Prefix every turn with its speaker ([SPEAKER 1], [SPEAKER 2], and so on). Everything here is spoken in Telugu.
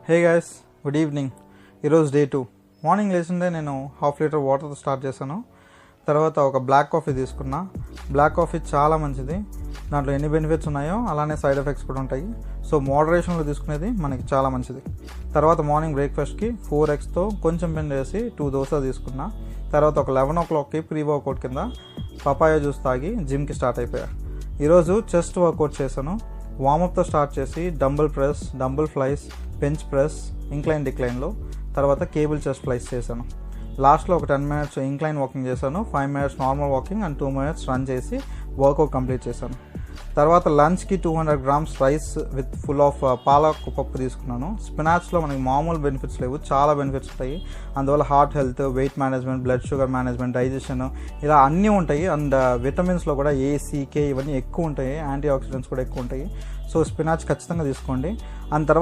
[SPEAKER 1] Hey guys, good evening. ఈరోజు డే 2. మార్నింగ్ లేచిందే నేను 1/2 లీటర్ వాటర్తో స్టార్ట్ చేశాను. తర్వాత ఒక బ్లాక్ కాఫీ తీసుకున్నా. బ్లాక్ కాఫీ చాలా మంచిది. దాంట్లో ఎన్ని బెనిఫిట్స్ ఉన్నాయో అలానే సైడ్ ఎఫెక్ట్స్ కూడా ఉంటాయి. సో మోడరేషన్లో తీసుకునేది మనకి చాలా మంచిది. తర్వాత మార్నింగ్ బ్రేక్ఫాస్ట్కి 4 eggsతో కొంచెం పిండి వేసి 2 దోశ తీసుకున్నా. తర్వాత ఒక 11 o'clockకి ప్రీ వర్కౌట్ కింద పపాయ జ్యూస్ తాగి జిమ్కి స్టార్ట్ అయిపోయా. ఈరోజు చెస్ట్ వర్కౌట్ చేశాను. వార్మప్తో స్టార్ట్ చేసి dumbbell press, dumbbell flies, bench press, incline డిక్లైన్లో, తర్వాత కేబుల్ చెస్ట్ ఫ్లైస్ చేశాను. లాస్ట్లో ఒక 10 minutes ఇంక్లైన్ వాకింగ్ చేశాను. 5 minutes normal walking and 2 minutes run చేసి వర్కౌట్ కంప్లీట్ చేశాను. తర్వాత లంచ్కి 200 grams rice with full of palak పప్పు తీసుకున్నాను. స్పినాచ్లో మనకి మామూలు బెనిఫిట్స్ లేవు, చాలా బెనిఫిట్స్ ఉంటాయి. అందువల్ల heart health, weight management, blood sugar management, digestion ఇలా అన్నీ ఉంటాయి. అండ్ విటమిన్స్లో కూడా A, C, K ఇవన్నీ ఎక్కువ ఉంటాయి. యాంటీ ఆక్సిడెంట్స్ కూడా ఎక్కువ ఉంటాయి. సో స్పినాచ్ ఖచ్చితంగా తీసుకోండి. అండ్ తర్వాత